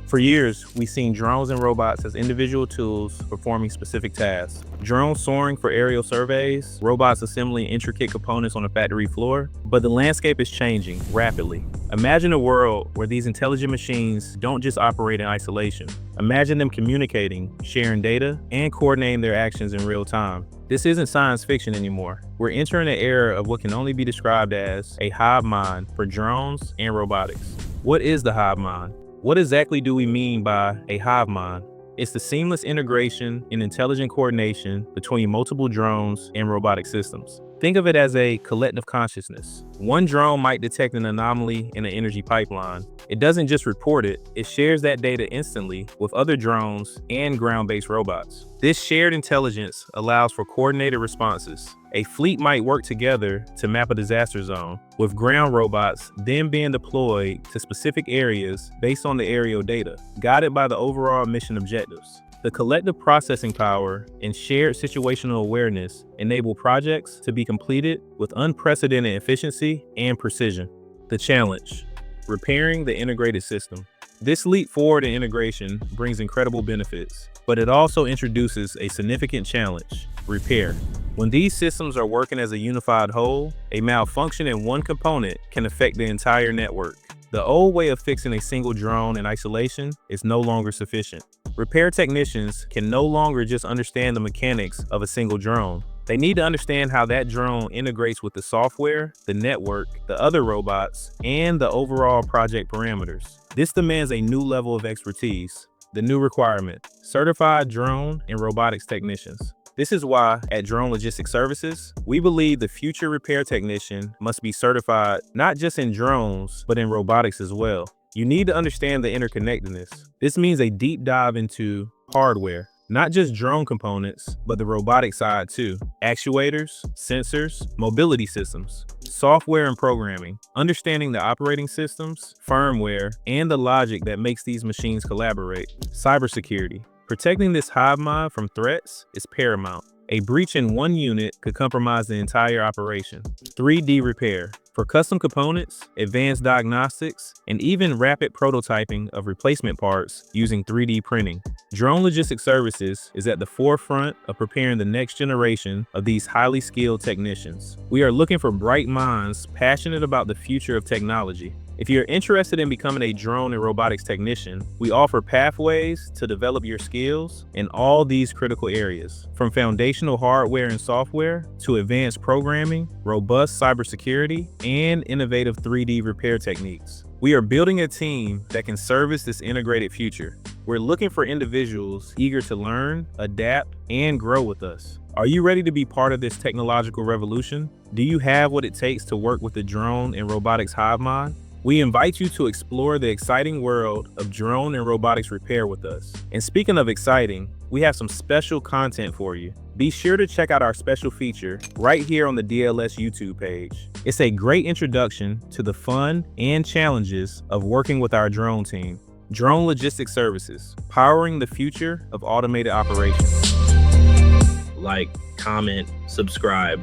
For years, we've seen drones and robots as individual tools performing specific tasks. Drones soaring for aerial surveys, robots assembling intricate components on a factory floor. But the landscape is changing rapidly. Imagine a world where these intelligent machines don't just operate in isolation. Imagine them communicating, sharing data, and coordinating their actions in real time. This isn't science fiction anymore. We're entering an era of what can only be described as a hive mind for drones and robotics. What is the hive mind? What exactly do we mean by a hive mind? It's the seamless integration and intelligent coordination between multiple drones and robotic systems. Think of it as a collective consciousness. One drone might detect an anomaly in an energy pipeline. It doesn't just report it, it shares that data instantly with other drones and ground-based robots. This shared intelligence allows for coordinated responses. A fleet might work together to map a disaster zone, with ground robots then being deployed to specific areas based on the aerial data, guided by the overall mission objectives. The collective processing power and shared situational awareness enable projects to be completed with unprecedented efficiency and precision. The challenge: repairing the integrated system. This leap forward in integration brings incredible benefits, but it also introduces a significant challenge: repair. When these systems are working as a unified whole, a malfunction in one component can affect the entire network. The old way of fixing a single drone in isolation is no longer sufficient. Repair technicians can no longer just understand the mechanics of a single drone. They need to understand how that drone integrates with the software, the network, the other robots, and the overall project parameters. This demands a new level of expertise. The new requirement: certified drone and robotics technicians. This is why, at Drone Logistics Services, we believe the future repair technician must be certified not just in drones, but in robotics as well. You need to understand the interconnectedness. This means a deep dive into hardware, not just drone components, but the robotic side too. Actuators, sensors, mobility systems, software and programming, understanding the operating systems, firmware, and the logic that makes these machines collaborate. Cybersecurity. Protecting this hive mind from threats is paramount. A breach in one unit could compromise the entire operation. 3D repair. For custom components, advanced diagnostics, and even rapid prototyping of replacement parts using 3D printing. Drone Logistics Services is at the forefront of preparing the next generation of these highly skilled technicians. We are looking for bright minds passionate about the future of technology. If you're interested in becoming a drone and robotics technician, we offer pathways to develop your skills in all these critical areas, from foundational hardware and software to advanced programming, robust cybersecurity, and innovative 3D repair techniques. We are building a team that can service this integrated future. We're looking for individuals eager to learn, adapt, and grow with us. Are you ready to be part of this technological revolution? Do you have what it takes to work with the drone and robotics hive mind? We invite you to explore the exciting world of drone and robotics repair with us. And speaking of exciting, we have some special content for you. Be sure to check out our special feature right here on the DLS YouTube page. It's a great introduction to the fun and challenges of working with our drone team. Drone Logistics Services, powering the future of automated operations. Like, comment, subscribe.